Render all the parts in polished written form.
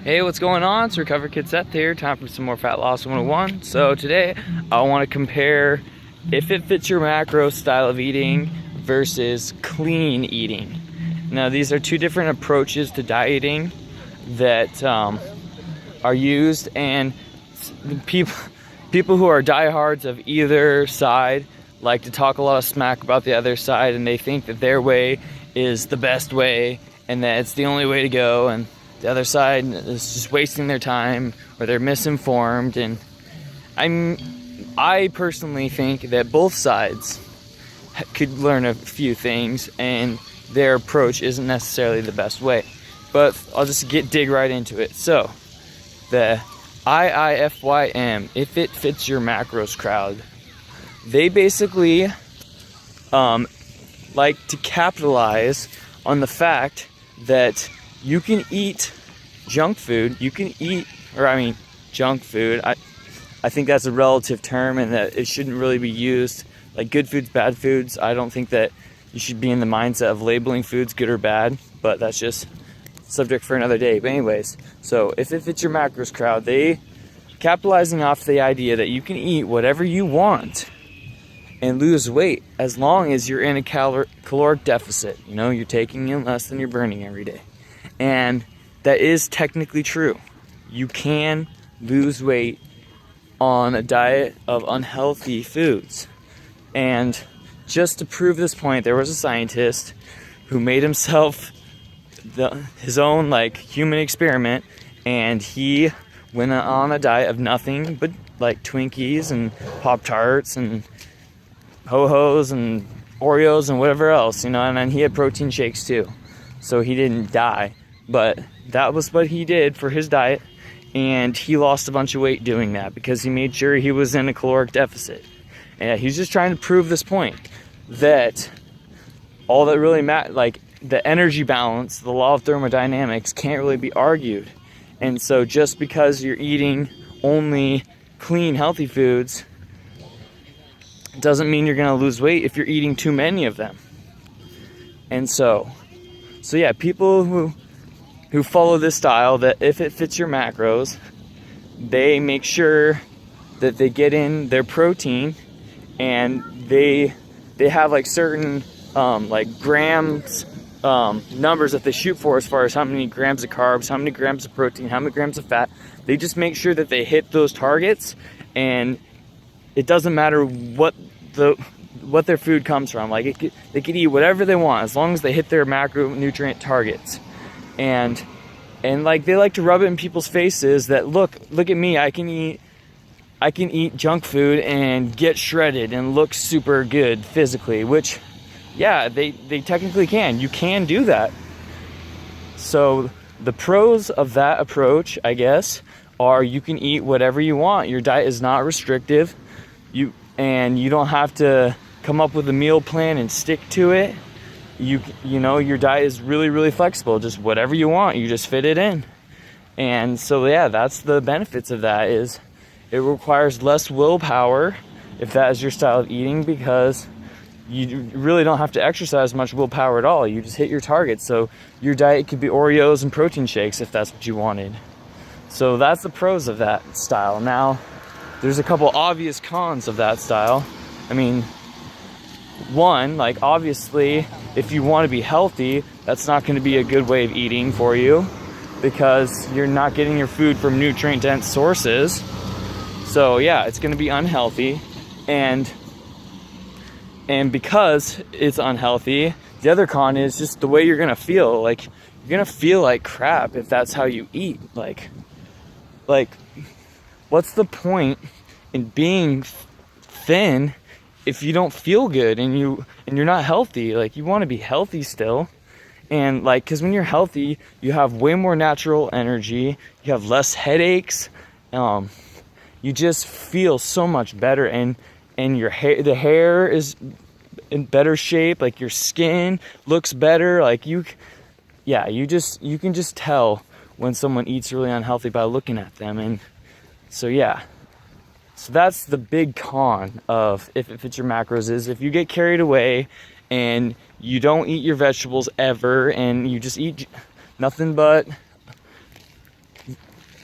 Hey, what's going on? It's Recover Kid Seth here. Time for some more Fat Loss 101. So today I want to compare if it fits your macro style of eating versus clean eating. Now these are two different approaches to dieting that are used, and people who are diehards of either side like to talk a lot of smack about the other side, and they think that their way is the best way and that it's the only way to go, and the other side is just wasting their time or they're misinformed. And I personally think that both sides could learn a few things and their approach isn't necessarily the best way. But I'll just dig right into it. So the IIFYM, if it fits your macros crowd, they basically like to capitalize on the fact that you can eat junk food. Junk food. I think that's a relative term and that it shouldn't really be used like good foods, bad foods. I don't think that you should be in the mindset of labeling foods good or bad, but that's just subject for another day. But anyways, so if it fits your macros crowd, they capitalizing off the idea that you can eat whatever you want and lose weight as long as you're in a caloric deficit. You know, you're taking in less than you're burning every day. And that is technically true. You can lose weight on a diet of unhealthy foods. And just to prove this point, there was a scientist who made himself his own human experiment, and he went on a diet of nothing but Twinkies and Pop-Tarts and Ho-Hos and Oreos and whatever else, and then he had protein shakes too. So he didn't die, but that was what he did for his diet, and he lost a bunch of weight doing that because he made sure he was in a caloric deficit. And he's just trying to prove this point that all that really matters, the energy balance, the law of thermodynamics, can't really be argued. And so just because you're eating only clean, healthy foods doesn't mean you're going to lose weight if you're eating too many of them. And so yeah, people who follow this style, that if it fits your macros, they make sure that they get in their protein, and they have certain grams, numbers that they shoot for as far as how many grams of carbs, how many grams of protein, how many grams of fat. They just make sure that they hit those targets, and it doesn't matter what their food comes from. They could eat whatever they want as long as they hit their macronutrient targets. And they like to rub it in people's faces that look at me, I can eat junk food and get shredded and look super good physically, which yeah, they technically can. You can do that. So the pros of that approach, I guess, are you can eat whatever you want. Your diet is not restrictive. You don't have to come up with a meal plan and stick to it. Your diet is really, really flexible. Just whatever you want, you just fit it in. And so yeah, that's the benefits of that, is it requires less willpower if that is your style of eating, because you really don't have to exercise much willpower at all. You just hit your targets. So your diet could be Oreos and protein shakes if that's what you wanted. So that's the pros of that style. Now, there's a couple obvious cons of that style. One, obviously, if you want to be healthy, that's not going to be a good way of eating for you, because you're not getting your food from nutrient-dense sources. So yeah, it's going to be unhealthy, and because it's unhealthy, the other con is just the way you're going to feel. You're going to feel like crap if that's how you eat. What's the point in being thin if you don't feel good and you're not healthy? You want to be healthy still. And because when you're healthy, you have way more natural energy, you have less headaches, you just feel so much better, and the hair is in better shape, your skin looks better, you can just tell when someone eats really unhealthy by looking at them. And so yeah, so that's the big con of if it fits your macros, is if you get carried away and you don't eat your vegetables ever and you just eat nothing but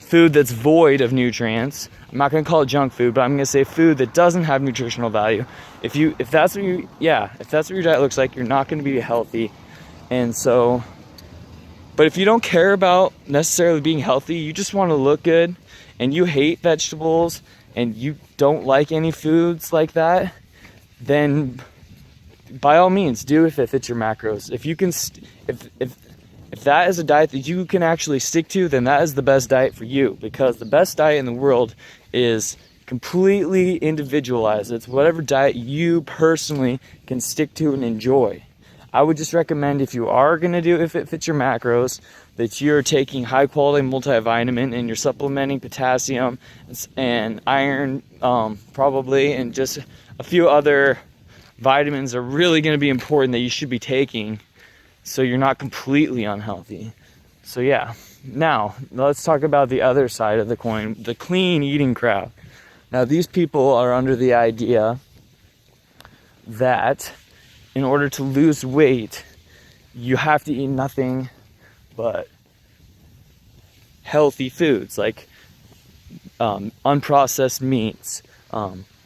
food that's void of nutrients. I'm not going to call it junk food, but I'm going to say food that doesn't have nutritional value. If that's what your diet looks like, you're not going to be healthy. And so, but if you don't care about necessarily being healthy, you just want to look good, and you hate vegetables, and you don't like any foods like that, then by all means do if it fits your macros. If you can, if that is a diet that you can actually stick to, then that is the best diet for you, because the best diet in the world is completely individualized. It's whatever diet you personally can stick to and enjoy. I would just recommend, if you are going to do if it fits your macros, that you're taking high quality multivitamin and you're supplementing potassium and iron, probably, and just a few other vitamins are really going to be important that you should be taking, so you're not completely unhealthy. So yeah, now let's talk about the other side of the coin, the clean eating crowd. Now these people are under the idea that in order to lose weight, you have to eat nothing but healthy foods, like unprocessed meats,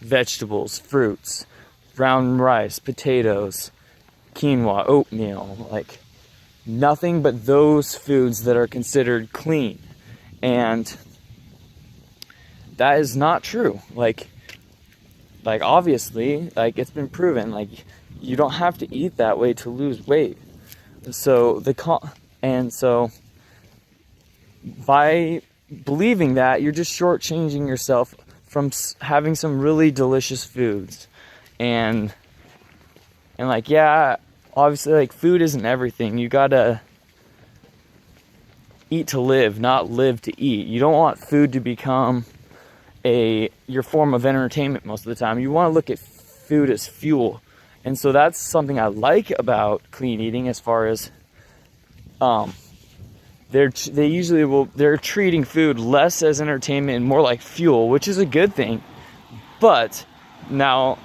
vegetables, fruits, brown rice, potatoes, quinoa, oatmeal, like nothing but those foods that are considered clean. And that is not true. Like obviously, like it's been proven, like you don't have to eat that way to lose weight. So by believing that, you're just shortchanging yourself from having some really delicious foods. And like, yeah, obviously, like, food isn't everything. You gotta eat to live, not live to eat. You don't want food to become your form of entertainment most of the time. You want to look at food as fuel. And so that's something I like about clean eating, as far as they're treating food less as entertainment and more like fuel, which is a good thing. But now,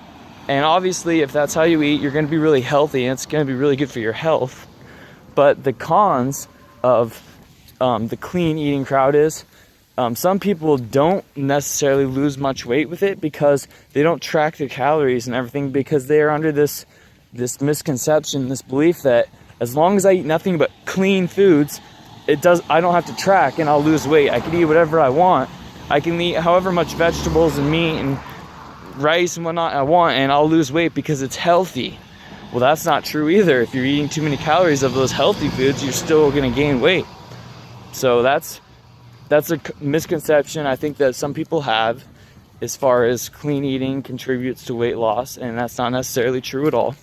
and obviously, if that's how you eat, you're going to be really healthy, and it's going to be really good for your health. But the cons of the clean eating crowd is some people don't necessarily lose much weight with it, because they don't track their calories and everything, because they are under this misconception, this belief that as long as I eat nothing but clean foods, I don't have to track and I'll lose weight. I can eat whatever I want. I can eat however much vegetables and meat and rice and whatnot I want, and I'll lose weight because it's healthy. Well, that's not true either. If you're eating too many calories of those healthy foods, you're still going to gain weight. So that's a misconception I think that some people have, as far as clean eating contributes to weight loss, and that's not necessarily true at all.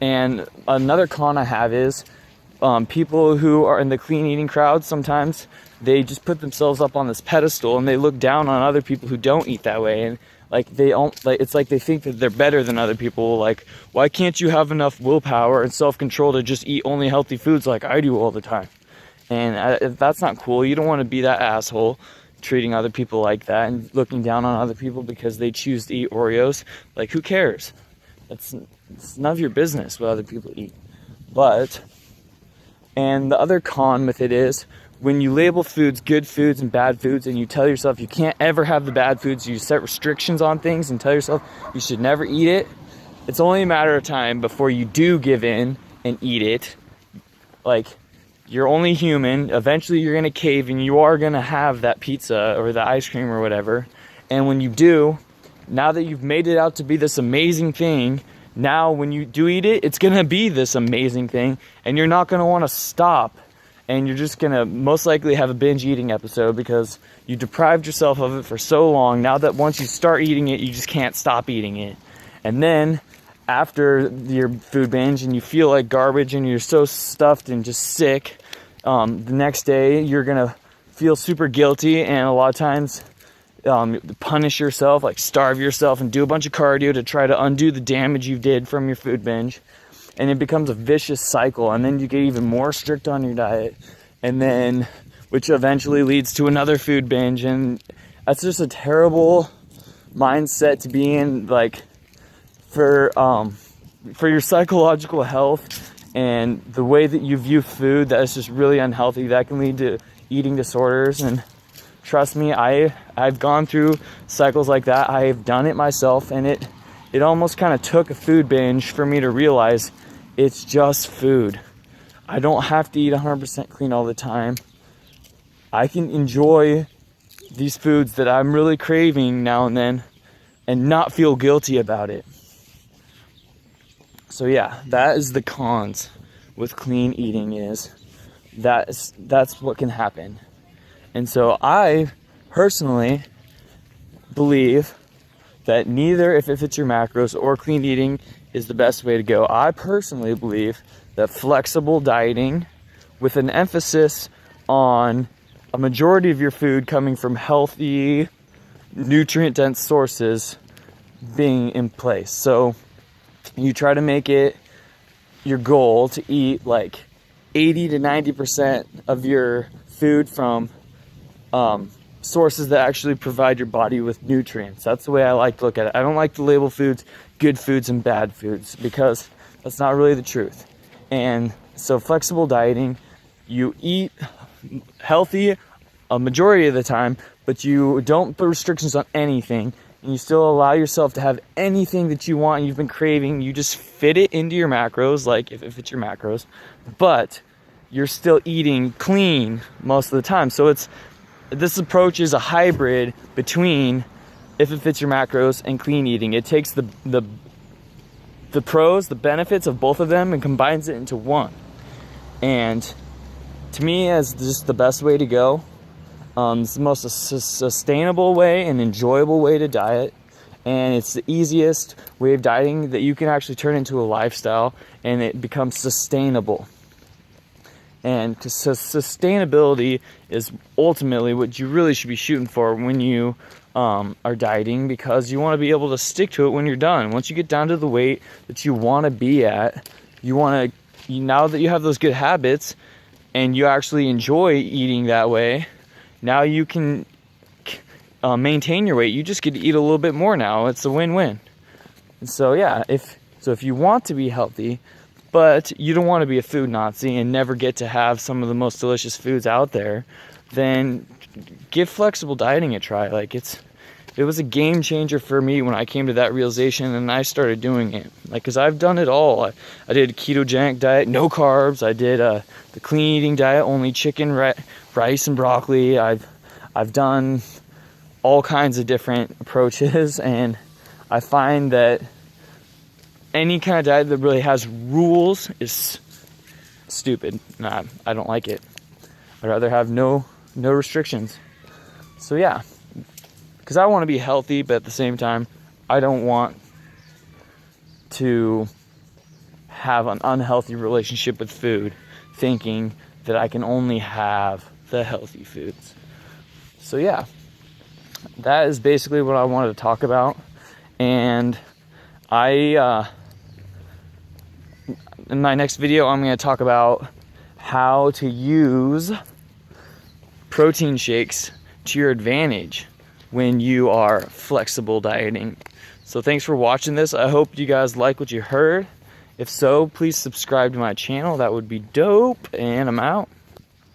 And another con I have is people who are in the clean eating crowd, sometimes they just put themselves up on this pedestal and they look down on other people who don't eat that way. And it's like they think that they're better than other people. Like, why can't you have enough willpower and self-control to just eat only healthy foods like I do all the time? And that's not cool. You don't want to be that asshole treating other people like that and looking down on other people because they choose to eat Oreos. Like, who cares? It's none of your business what other people eat. And the other con with it is, when you label foods, good foods and bad foods, and you tell yourself you can't ever have the bad foods, you set restrictions on things and tell yourself you should never eat it, it's only a matter of time before you do give in and eat it. Like, you're only human. Eventually you're going to cave and you are going to have that pizza or the ice cream or whatever. And when you do, now that you've made it out to be this amazing thing, now when you do eat it, it's going to be this amazing thing, and you're not going to want to stop. And you're just going to most likely have a binge eating episode because you deprived yourself of it for so long. Now that once you start eating it, you just can't stop eating it. And then after your food binge and you feel like garbage and you're so stuffed and just sick, the next day you're going to feel super guilty, and a lot of times punish yourself, like starve yourself and do a bunch of cardio to try to undo the damage you did from your food binge. And it becomes a vicious cycle, and then you get even more strict on your diet, and then which eventually leads to another food binge. And that's just a terrible mindset to be in, like, for your psychological health and the way that you view food. That is just really unhealthy. That can lead to eating disorders. And trust me, I've gone through cycles like that. I've done it myself, and it almost kind of took a food binge for me to realize it's just food. I don't have to eat 100% clean all the time. I can enjoy these foods that I'm really craving now and then and not feel guilty about it. So yeah, that is the cons with clean eating, is that's what can happen. And so I personally believe that neither If It Fits Your Macros or clean eating is the best way to go. I personally believe that flexible dieting, with an emphasis on a majority of your food coming from healthy, nutrient-dense sources, being in place. So you try to make it your goal to eat like 80 to 90% of your food from sources that actually provide your body with nutrients. That's the way I like to look at it. I don't like to label foods good foods and bad foods, because that's not really the truth. And so flexible dieting, you eat healthy a majority of the time, but you don't put restrictions on anything, and you still allow yourself to have anything that you want and you've been craving. You just fit it into your macros, like if it fits your macros, but you're still eating clean most of the time. So this approach is a hybrid between if it fits your macros and clean eating. It takes the pros, the benefits of both of them, and combines it into one. And to me, as just the best way to go. It's the most sustainable way and enjoyable way to diet, and it's the easiest way of dieting that you can actually turn into a lifestyle, and it becomes sustainable. And sustainability is ultimately what you really should be shooting for when you are dieting, because you want to be able to stick to it when you're done. Once you get down to the weight that you want to be at, now that you have those good habits and you actually enjoy eating that way, now you can maintain your weight. You just get to eat a little bit more now. It's a win-win. And so yeah, if you want to be healthy, but you don't want to be a food Nazi and never get to have some of the most delicious foods out there, then give flexible dieting a try. Like it was a game changer for me when I came to that realization and I started doing it. Like, because I've done it all. I did a ketogenic diet, no carbs. I did the clean eating diet, only chicken, rice, and broccoli. I've done all kinds of different approaches, and I find that any kind of diet that really has rules is stupid. Nah, I don't like it. I'd rather have no restrictions. So yeah, because I want to be healthy, but at the same time, I don't want to have an unhealthy relationship with food, thinking that I can only have the healthy foods. So yeah, that is basically what I wanted to talk about. And in my next video, I'm going to talk about how to use protein shakes to your advantage when you are flexible dieting. So thanks for watching this. I hope you guys like what you heard. If so, please subscribe to my channel. That would be dope. And I'm out.